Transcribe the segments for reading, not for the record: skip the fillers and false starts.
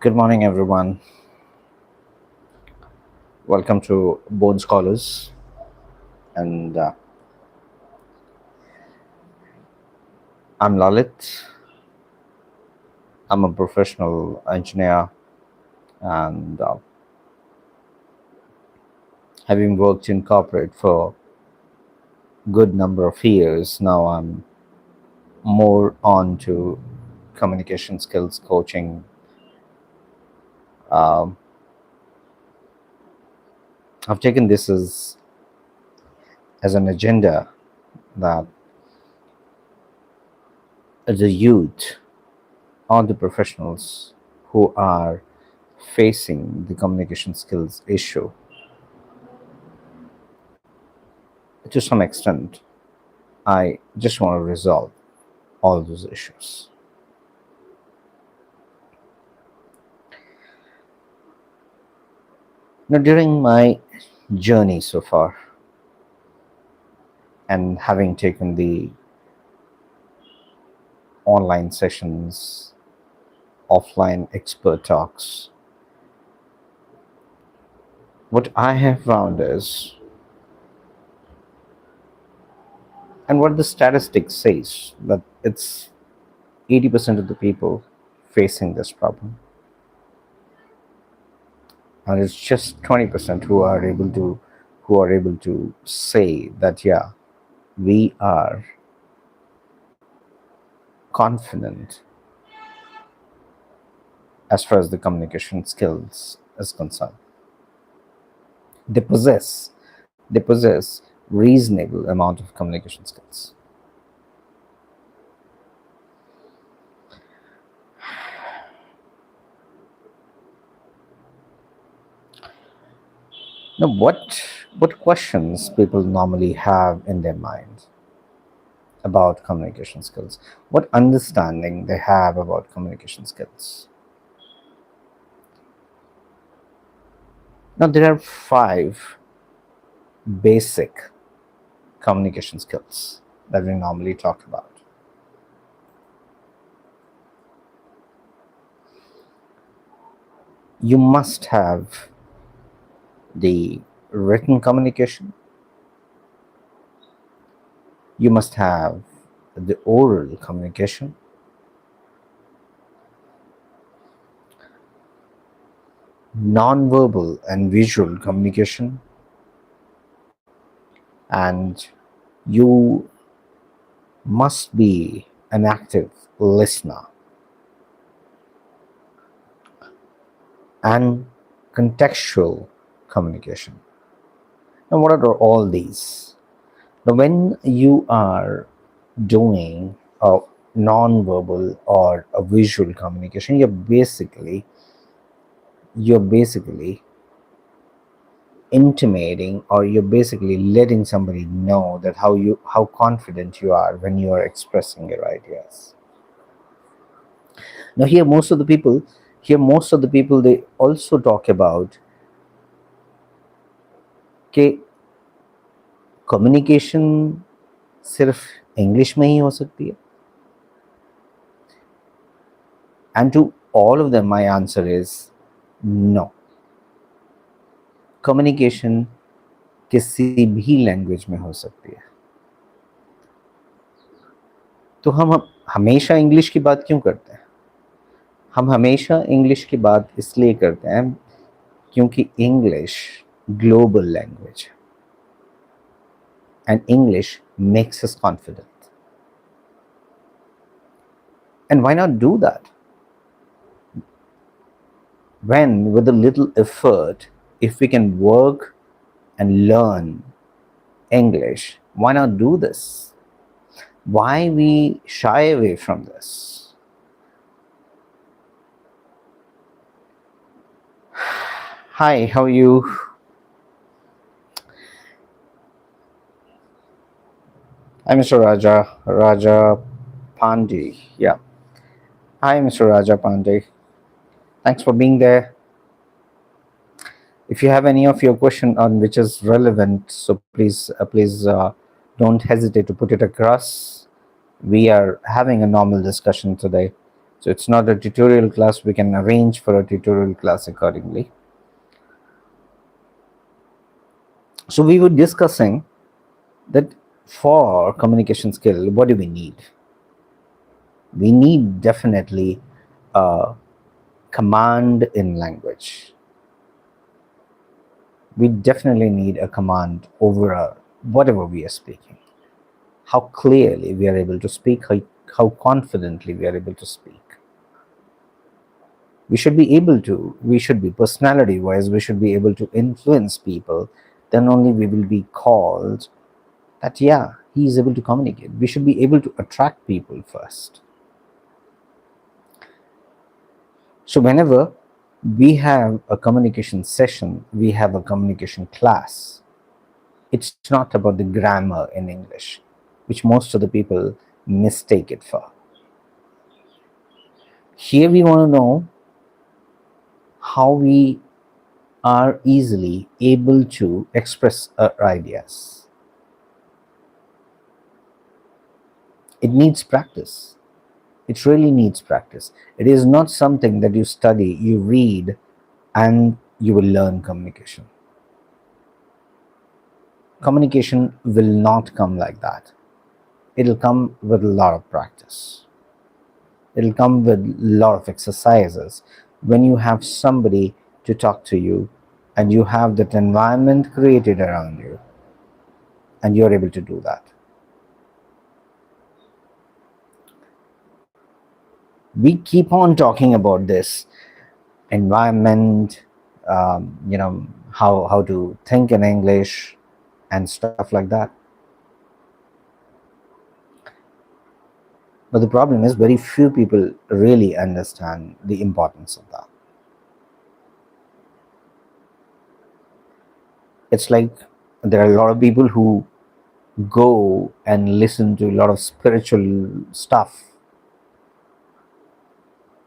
Good morning, everyone. Welcome to Bone Scholars. And I'm Lalit. I'm a professional engineer, and having worked in corporate for good number of years now, I'm more on to communication skills coaching. Um, I've taken this as an agenda that the youth or the professionals who are facing the communication skills issue to some extent, I just want to resolve all those issues. Now, during my journey so far, and having taken the online sessions, offline expert talks, what I have found is, and what the statistics says, that it's 80% of the people facing this problem, and it's just 20% who are able to say that yeah, we are confident as far as the communication skills is concerned. They possess reasonable amount of communication skills. Now, what questions people normally have in their mind about communication skills? What understanding they have about communication skills? Now, there are five basic communication skills that we normally talk about. You must have the written communication, you must have the oral communication, non-verbal and visual communication, and you must be an active listener, and contextual communication. Now, what are all these? Now, when you are doing a non-verbal or a visual communication, you're basically intimating, or you're basically letting somebody know that how confident you are when you are expressing your ideas. Now, here most of the people they also talk about कि communication सिर्फ English में ही हो सकती है. And to all of them, my answer is no. Communication किसी भी language में हो सकती है. तो हम हमेशा इंग्लिश की बात क्यों करते हैं? हम हमेशा इंग्लिश की बात इसलिए करते हैं क्योंकि इंग्लिश ग्लोबल लैंग्वेज है, and English makes us confident. And why not do that? When, with a little effort, if we can work and learn English, why not do this? Why we shy away from this? Hi, how are you? I'm Mr. Raja Pandey. Yeah. Hi, Mr. Raja Pandey. Thanks for being there. If you have any of your question on which is relevant, so please don't hesitate to put it across. We are having a normal discussion today, So it's not a tutorial class. We can arrange for a tutorial class accordingly. So we were discussing that for communication skill, what do we need? We need definitely a command in language. We definitely need a command over whatever we are speaking. How clearly we are able to speak, how confidently we are able to speak. We should be personality wise, we should be able to influence people. Then only we will be called that, yeah, he is able to communicate. We should be able to attract people first. So whenever we have a communication session, we have a communication class, it's not about the grammar in English, which most of the people mistake it for. Here we want to know how we are easily able to express our ideas. It needs practice. It really needs practice. It is not something that you study, you read, and you will learn communication. Communication will not come like that. It'll come with a lot of practice. It'll come with a lot of exercises. When you have somebody to talk to you and you have that environment created around you, and you're able to do that. We keep on talking about this environment, how to think in English and stuff like that. But the problem is, very few people really understand the importance of that. It's like there are a lot of people who go and listen to a lot of spiritual stuff,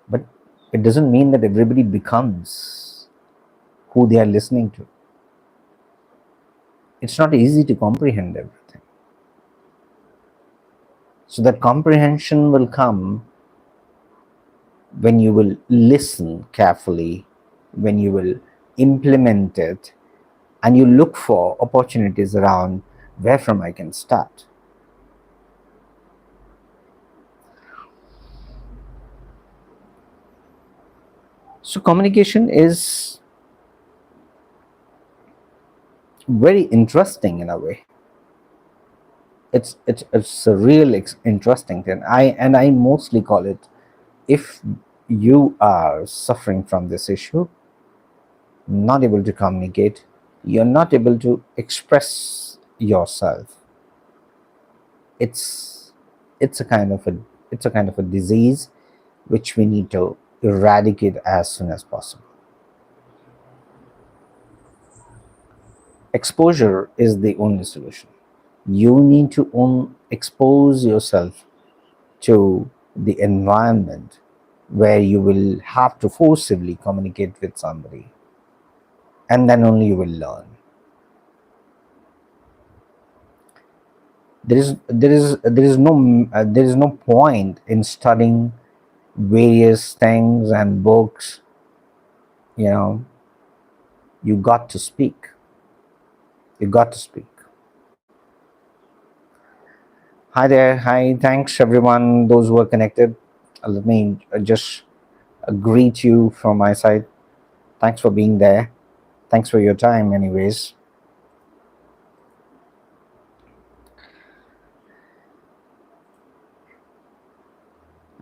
but it doesn't mean that everybody becomes who they are listening to. It's not easy to comprehend everything. So that comprehension will come when you will listen carefully, when you will implement it, and you look for opportunities around where from I can start. So communication is very interesting in a way. It's a real interesting thing. I mostly call it, if you are suffering from this issue, not able to communicate, you're not able to express yourself, it's it's a kind of a it's a kind of a disease which we need to eradicate as soon as possible. Exposure is the only solution. You need to expose yourself to the environment where you will have to forcibly communicate with somebody, and then only you will learn. There is no point in studying various things and books. You know, you got to speak. You got to speak. Hi there. Hi. Thanks everyone. Those who are connected. Let me just greet you from my side. Thanks for being there. Thanks for your time, anyways.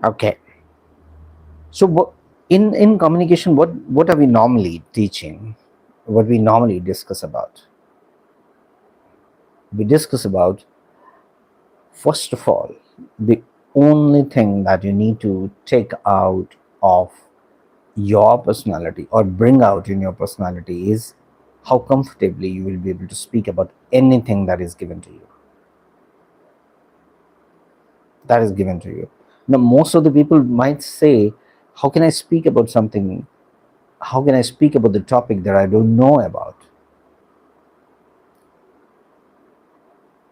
Okay. So, in communication, what are we normally teaching? What we normally discuss about? We discuss about, first of all, the only thing that you need to take out of your personality or bring out in your personality is how comfortably you will be able to speak about anything that is given to you. That is given to you. Now, most of the people might say, how can I speak about something? How can I speak about the topic that I don't know about?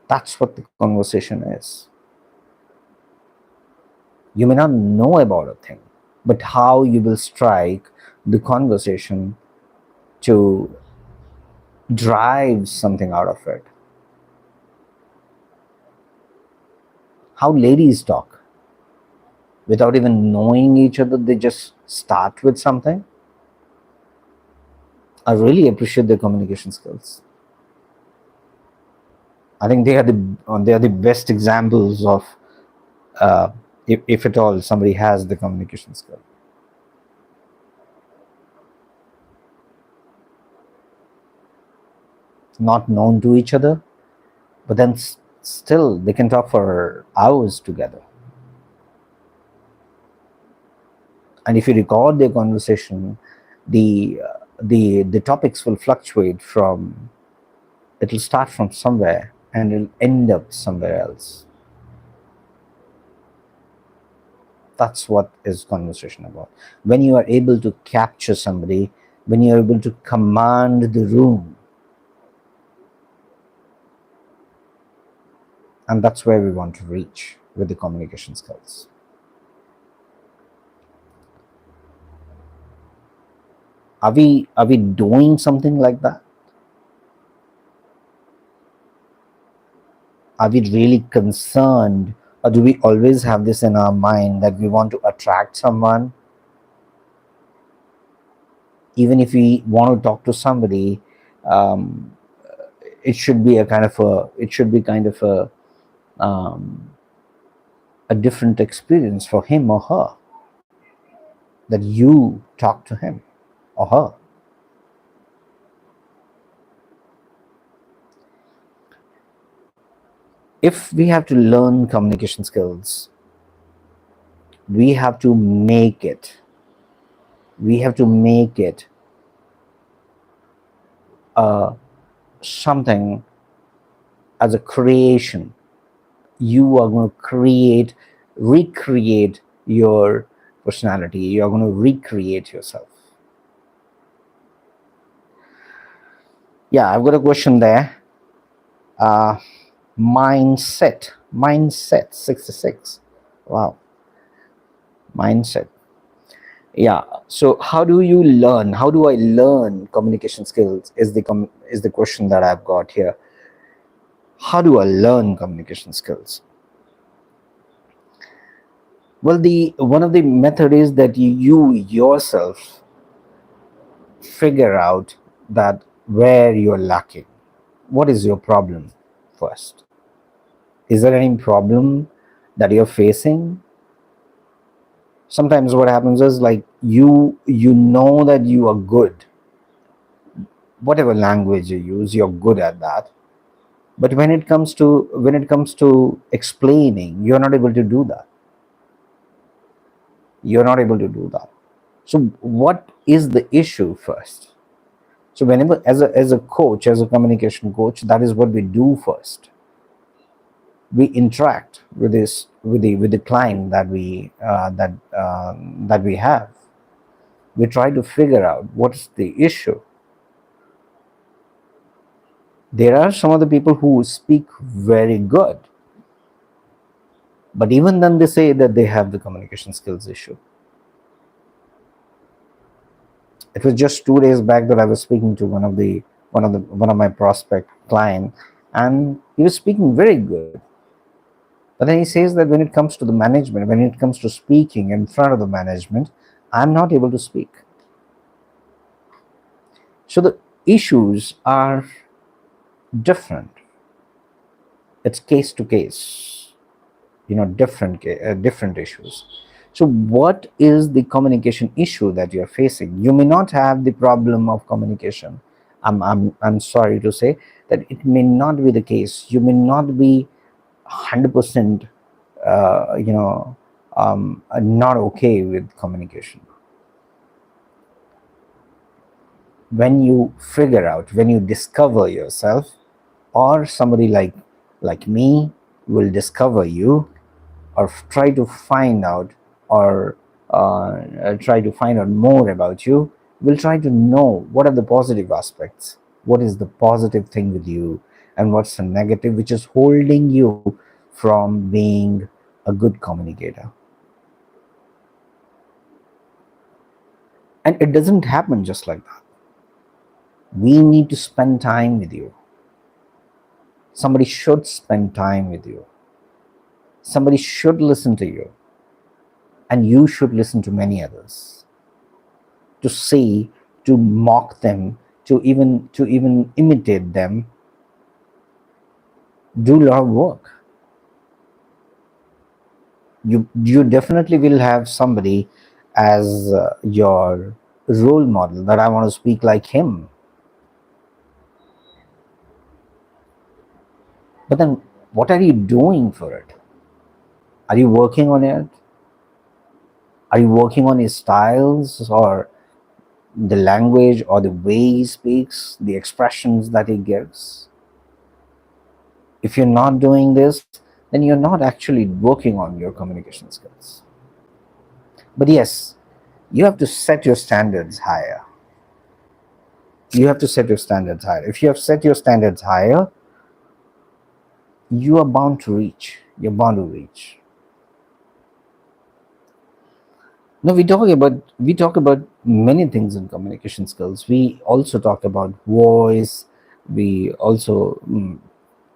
That's what the conversation is. You may not know about a thing, but how you will strike the conversation to drive something out of it. How ladies talk without even knowing each other, they just start with something. I really appreciate their communication skills. I think they are the best examples of, if at all somebody has the communication skill. Not known to each other, but then still they can talk for hours together. And if you record their conversation, the topics will fluctuate from, it'll start from somewhere and it'll end up somewhere else. That's what is conversation about. When you are able to capture somebody, when you are able to command the room, and that's where we want to reach with the communication skills. Are we doing something like that? Are we really concerned, or do we always have this in our mind that we want to attract someone? Even if we want to talk to somebody, um, it should be kind of a different experience for him or her, that you talk to him or her. If we have to learn communication skills, we have to make it we have to make it something as a creation. You are going to recreate your personality. You are going to recreate yourself. Yeah, I've got a question there. Mindset 66. Wow. Mindset. Yeah, so how do I learn communication skills is the question that I've got here. How do I learn communication skills? Well, the one of the method is that you yourself figure out that where you're lacking. What is your problem first? Is there any problem that you're facing? Sometimes what happens is, like, you know that you are good, whatever language you use, you're good at that, but when it comes to explaining, you're not able to do that. So what is the issue first? So whenever, as a coach, as a communication coach, that is what we do first. We interact with the client that we have. We try to figure out what's the issue. There are some of the people who speak very good, but even then they say that they have the communication skills issue. It was just 2 days back that I was speaking to one of my prospect client, and he was speaking very good. But then he says that when it comes to the management, when it comes to speaking in front of the management, I'm not able to speak. So the issues are different. It's case to case, different issues. So what is the communication issue that you're facing? You may not have the problem of communication. I'm sorry to say that it may not be the case. You may not be 100% not okay with communication. When you discover yourself, or somebody like me will discover you, or try to find out, or try to find out more about you, we'll try to know what are the positive aspects, what is the positive thing with you, and what's the negative which is holding you from being a good communicator. And it doesn't happen just like that. We need to spend time with you. Somebody should spend time with you. Somebody should listen to you. And you should listen to many others. To say, to mock them, to even imitate them, do a lot of work. You definitely will have somebody as your role model, that I want to speak like him. But then what are you doing for it? Are you working on it? Are you working on his styles, or the language, or the way he speaks, the expressions that he gives? If you're not doing this, then you're not actually working on your communication skills. But yes, you have to set your standards higher. You have to set your standards higher. If you have set your standards higher, you are bound to reach. You're bound to reach. Now we talk about many things in communication skills. We also talk about voice. We also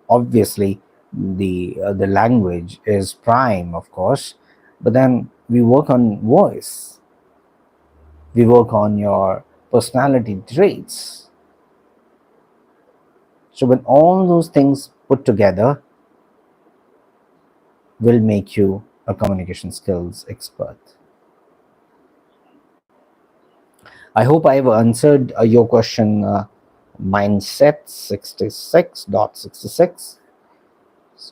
obviously the language is prime, of course, but then we work on voice. We work on your personality traits. So when all those things put together will make you a communication skills expert. I hope I have answered your question, mindset 66.66.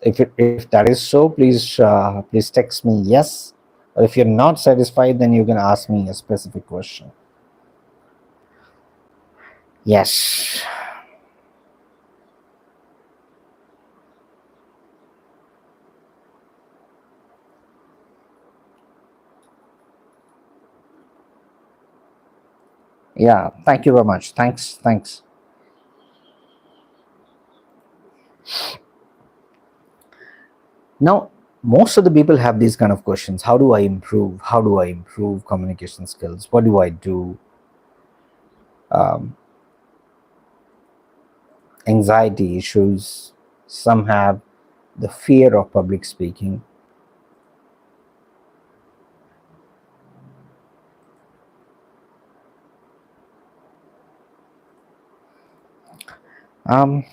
If that is so, please text me yes. Or if you're not satisfied, then you can ask me a specific question. Yes. Yeah. Thank you very much. Thanks. Thanks. Now, most of the people have these kind of questions. How do I improve? How do I improve communication skills? What do I do? Um, Anxiety issues. Some have the fear of public speaking. Um,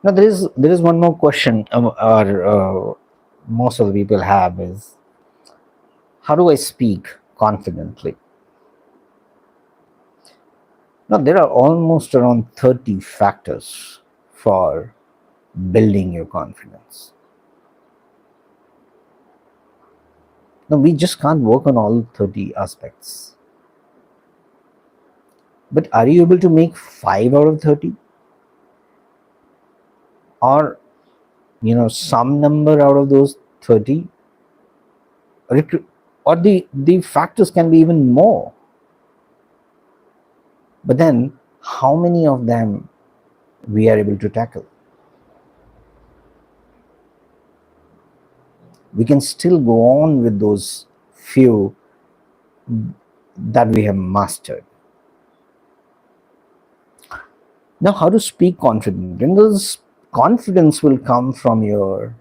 Now there is one more question, or most of the people have, is how do I speak confidently? Now there are almost around 30 factors for building your confidence. Now we just can't work on all 30 aspects. But are you able to make 5 out of 30, or some number out of those 30, or, or the factors can be even more. But then how many of them we are able to tackle? We can still go on with those few that we have mastered. Now, how to speak confident? And this confidence will come from your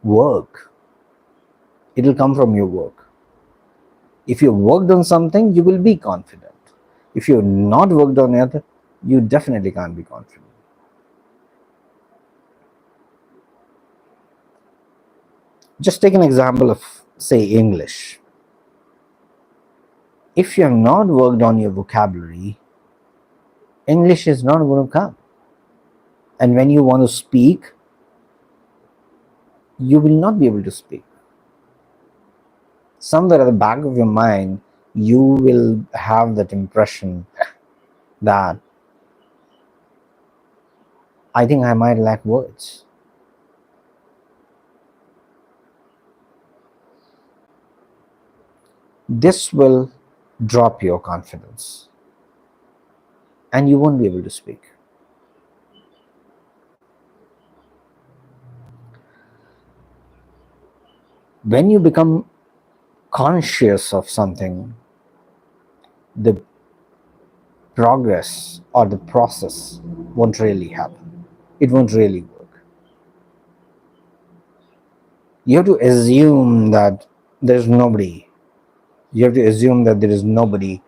work. It will come from your work. If you worked on something, you will be confident. If you've not worked on it, you definitely can't be confident. Just take an example of, say, English. If you have not worked on your vocabulary, English is not going to come. And when you want to speak, you will not be able to speak. Somewhere at the back of your mind, you will have that impression that I think I might lack words. This will drop your confidence and you won't be able to speak. When you become conscious of something, the progress or the process won't really happen. It won't really work. You have to assume that there's nobody. You have to assume that there is nobody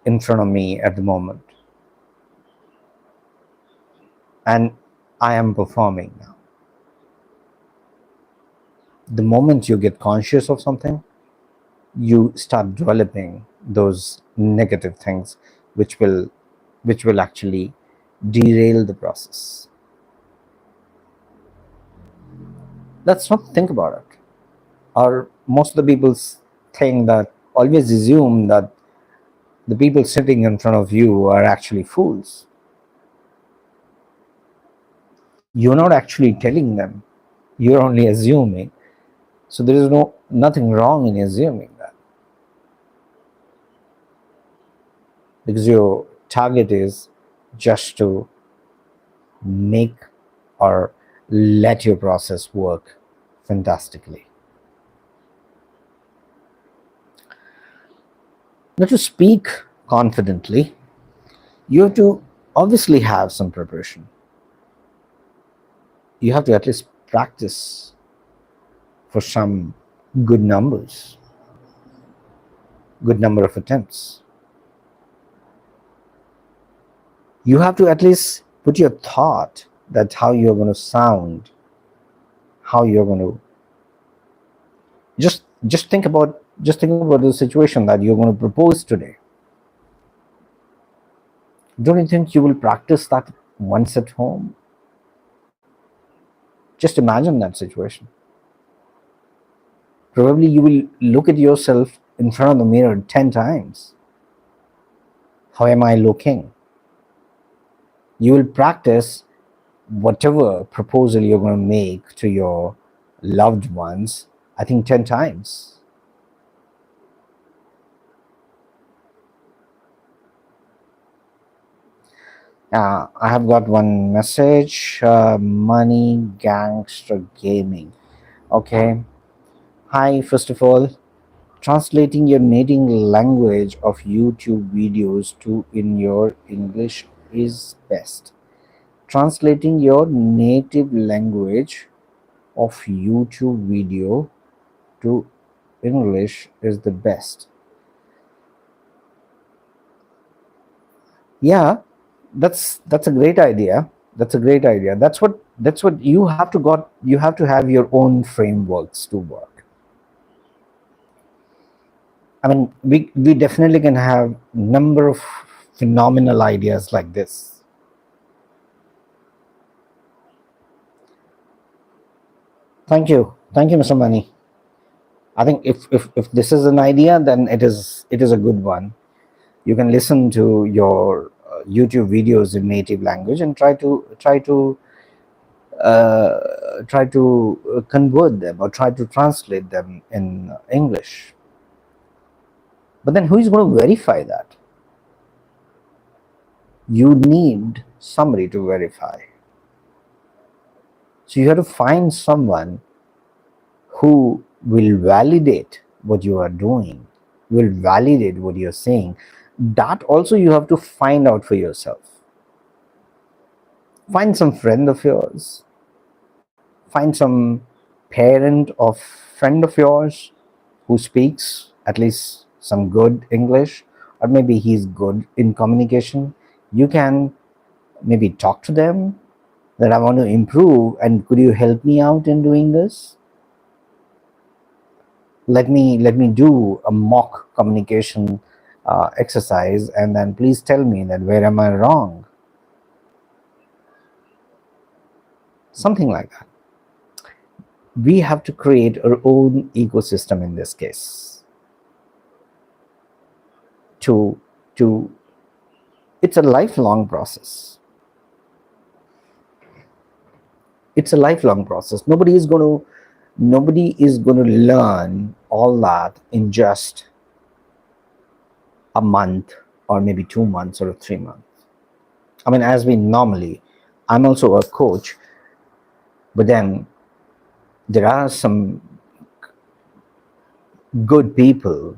in front of me at the moment. And I am performing now. The moment you get conscious of something, you start developing those negative things which will actually derail the process. Let's not think about it. Or most of the people think that, always assume that the people sitting in front of you are actually fools. You're not actually telling them, you're only assuming. So there is nothing wrong in assuming that, because your target is just to make or let your process work fantastically. Now, to speak confidently, you have to obviously have some preparation. You have to at least practice for some good numbers, good number of attempts. You have to at least put your thought that how you're going to sound, how you're going to just think about the situation that you're going to propose today. Don't you think you will practice that once at home? Just imagine that situation. Probably you will look at yourself in front of the mirror 10 times. How am I looking? You will practice whatever proposal you're going to make to your loved ones, I think 10 times. I have got one message. Money Gangster Gaming. Okay. Hi, first of all, translating your native language of YouTube videos to in your English is best. Translating your native language of YouTube video to English is the best. Yeah, that's a great idea. That's a great idea. That's what you have to got. You have to have your own frameworks to work. I mean, we definitely can have number of phenomenal ideas like this. Thank you, Mr. Mani. I think if this is an idea, then it is a good one. You can listen to your YouTube videos in native language and try to convert them or try to translate them in English. But then who is going to verify that? You need somebody to verify. So you have to find someone who will validate what you are doing, will validate what you're saying. That also you have to find out for yourself. Find some friend of yours, find some parent or friend of yours who speaks at least some good English, or maybe he's good in communication. You can maybe talk to them that I want to improve, and could you help me out in doing this? Let me do a mock communication exercise, and then please tell me that where am I wrong. Something like that. We have to create our own ecosystem in this case. To it's a lifelong process. It's a lifelong process. Nobody is going to learn all that in just a month or maybe 2 months or 3 months. I mean, as we normally, I'm also a coach, but then there are some good people,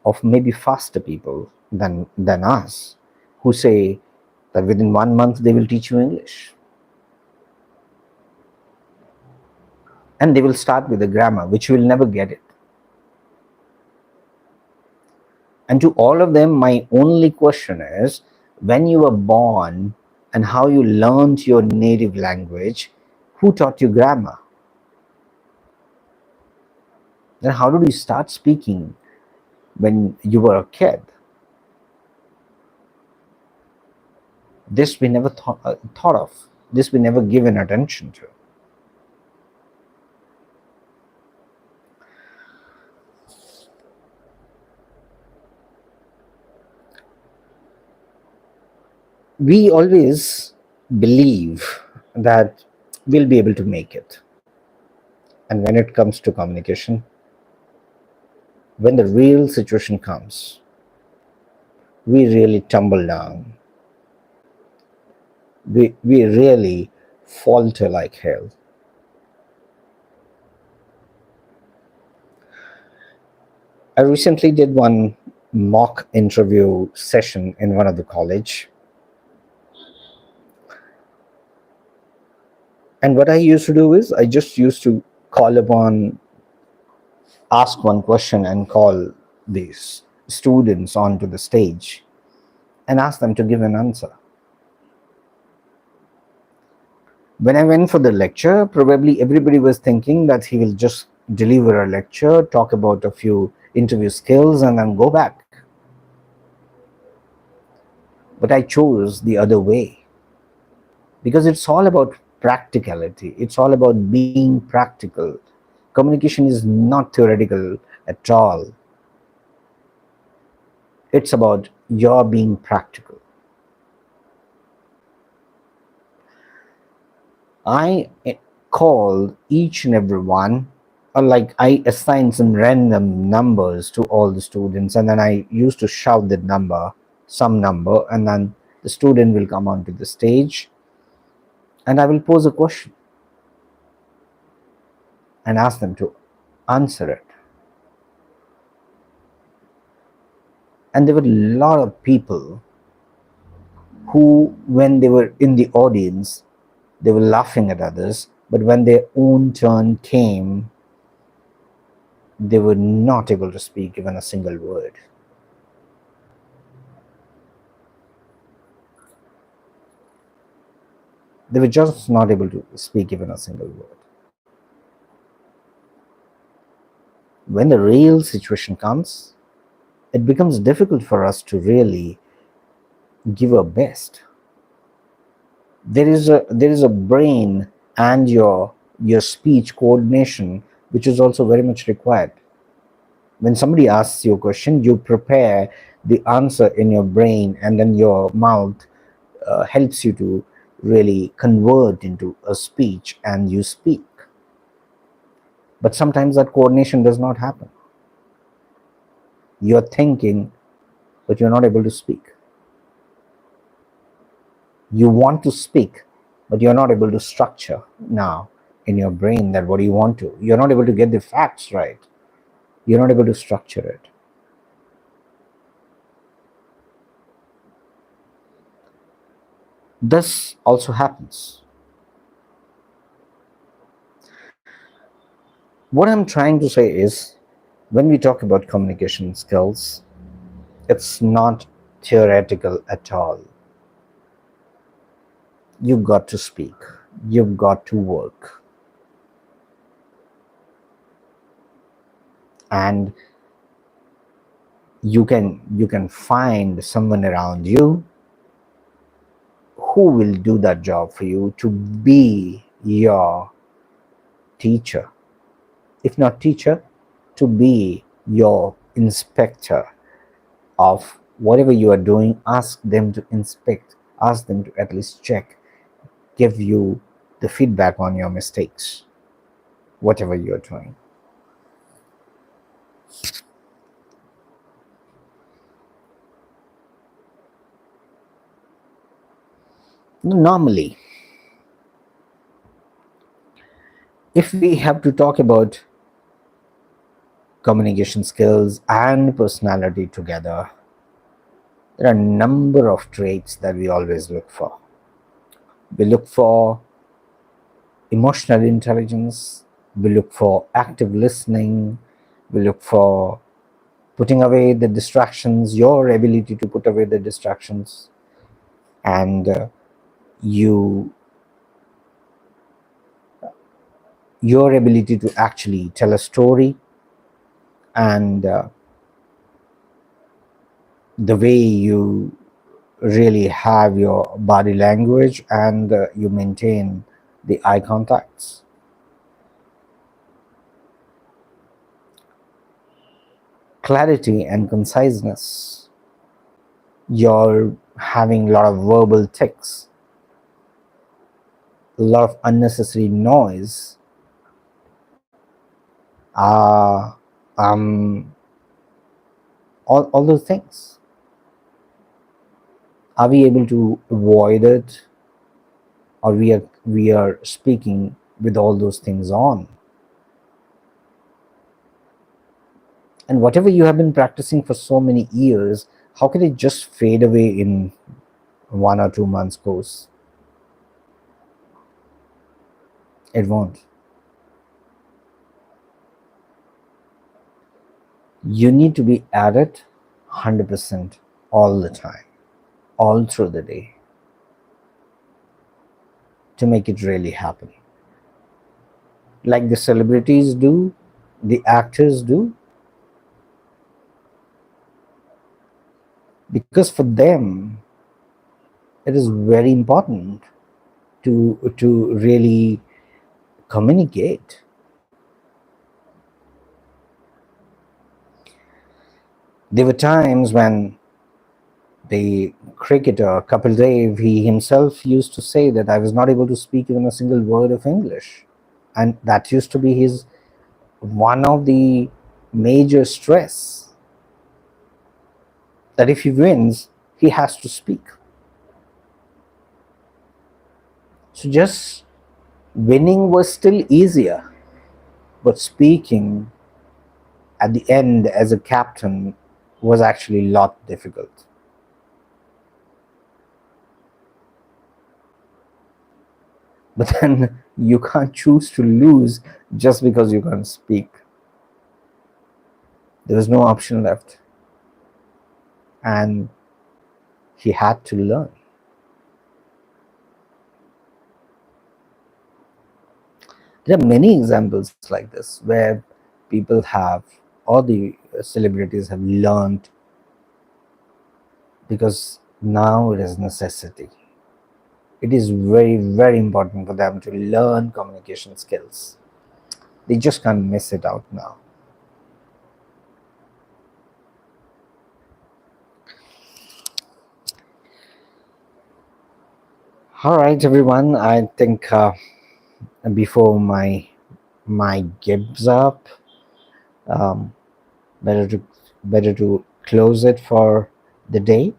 of maybe faster people than us, who say that within 1 month they will teach you English, and they will start with the grammar, which you will never get it. And to all of them, my only question is, when you were born and how you learned your native language, who taught you grammar? Then how did you start speaking when you were a kid? This we never thought of. This we never given attention to. We always believe that we'll be able to make it. And when it comes to communication, when the real situation comes, we really tumble down. We really falter like hell. I recently did one mock interview session in one of the college. And what I used to do is I just used to call upon, ask one question and call these students onto the stage and ask them to give an answer. When I went for the lecture, probably everybody was thinking that he will just deliver a lecture, talk about a few interview skills, and then go back. But I chose the other way because it's all about practicality, it's all about being practical. Communication is not theoretical at all, it's about your being practical. I call each and every one, or like I assign some random numbers to all the students, and then I used to shout that number, some number, and then the student will come onto the stage and I will pose a question and ask them to answer it. And there were a lot of people who, when they were in the audience, they were laughing at others, but when their own turn came, they were not able to speak even a single word. They were just not able to speak even a single word. When the real situation comes, it becomes difficult for us to really give our best. There is a brain and your speech coordination which is also very much required. When somebody asks you a question, you prepare the answer in your brain, and then your mouth helps you to really convert into a speech and you speak. But sometimes that coordination does not happen. You're thinking, but you're not able to speak. You want to speak, but you're not able to structure now in your brain that what do you want to. You're not able to get the facts right. You're not able to structure it. This also happens. What I'm trying to say is, when we talk about communication skills, it's not theoretical at all. You've got to speak, you've got to work, and you can find someone around you who will do that job for you, to be your teacher, if not teacher, to be your inspector of whatever you are doing. Ask them to inspect, ask them to at least check, give you the feedback on your mistakes, whatever you are doing. Normally, if we have to talk about communication skills and personality together, there are a number of traits that we always look for. We look for emotional intelligence, we look for active listening, we look for putting away the distractions, your ability to put away the distractions, and you your ability to actually tell a story, and the way you really have your body language, and you maintain the eye contacts. Clarity and conciseness. You're having a lot of verbal tics, a lot of unnecessary noise. Uh, um, all those things. Are we able to avoid it, or we are speaking with all those things on? And whatever you have been practicing for so many years, how can it just fade away in 1 or 2 months course? It won't. You need to be at it 100% all the time, all through the day, to make it really happen. Like the celebrities do, the actors do, because for them it is very important to really communicate. There were times when the cricketer Kapil Dev, he himself used to say that I was not able to speak even a single word of English, and that used to be his one of the major stress, that if he wins, he has to speak. So just winning was still easier, but speaking at the end as a captain was actually a lot difficult. But then you can't choose to lose just because you can't speak. There was no option left, and he had to learn. There are many examples like this where people have, or the celebrities have learned, because now it is necessity. It is very, very important for them to learn communication skills. They just can't miss it out now. All right, everyone. I think before my gives up, um, better to better to close it for the day.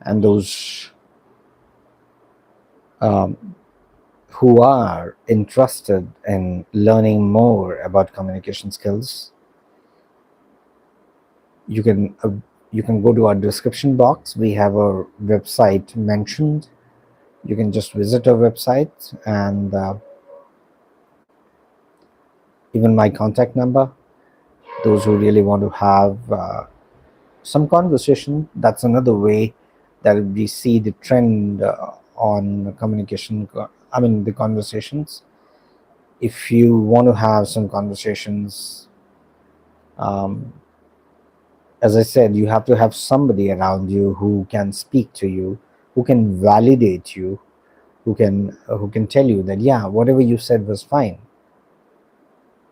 And those um, who are interested in learning more about communication skills, you can you can go to our description box. We have our website mentioned. You can just visit our website, and even my contact number. Those who really want to have some conversation, that's another way that we see the trend on communication. I mean, the conversations. If you want to have some conversations, um, as I said, you have to have somebody around you who can speak to you, who can validate you, who can tell you that, yeah, whatever you said was fine.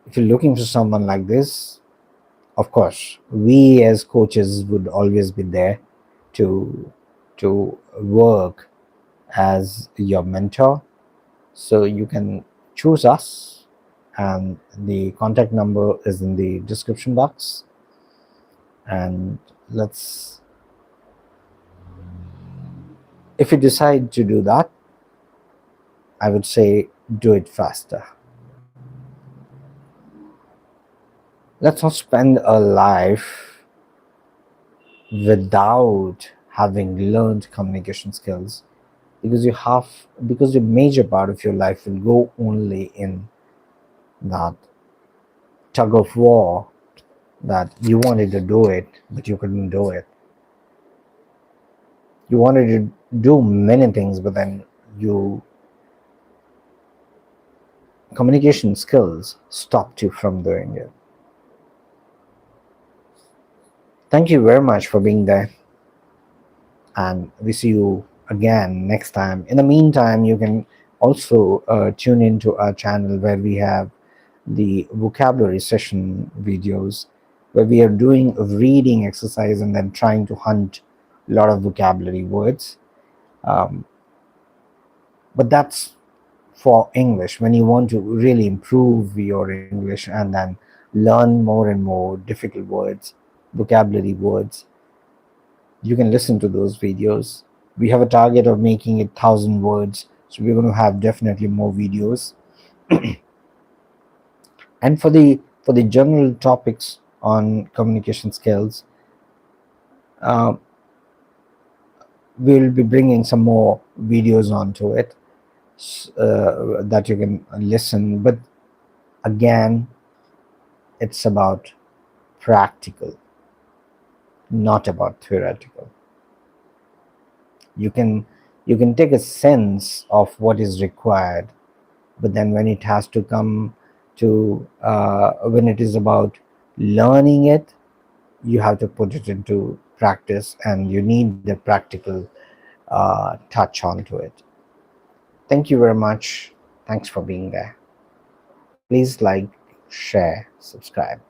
If you're looking for someone like this, of course, we as coaches would always be there to to work as your mentor. So you can choose us, and the contact number is in the description box. And let's if you decide to do that, I would say do it faster. Let's not spend a life without having learned communication skills, because because the major part of your life will go only in that tug of war, that you wanted to do it but you couldn't do it. You wanted to do many things, but then you communication skills stopped you from doing it. Thank you very much for being there, and we see you again next time. In the meantime, you can also tune into our channel where we have the vocabulary session videos, where we are doing a reading exercise and then trying to hunt a lot of vocabulary words. Um, but that's for English. When you want to really improve your English and then learn more and more difficult words, vocabulary words, you can listen to those videos. We have a target of making it 1,000 words, so we're going to have definitely more videos. And for the general topics on communication skills, uh, we'll be bringing some more videos onto it, that you can listen. But again, it's about practical, not about theoretical. You can take a sense of what is required, but then when it has to come to when it is about learning it, you have to put it into practice, and you need the practical touch onto it. Thank you very much. Thanks for being there. Please like, share, subscribe.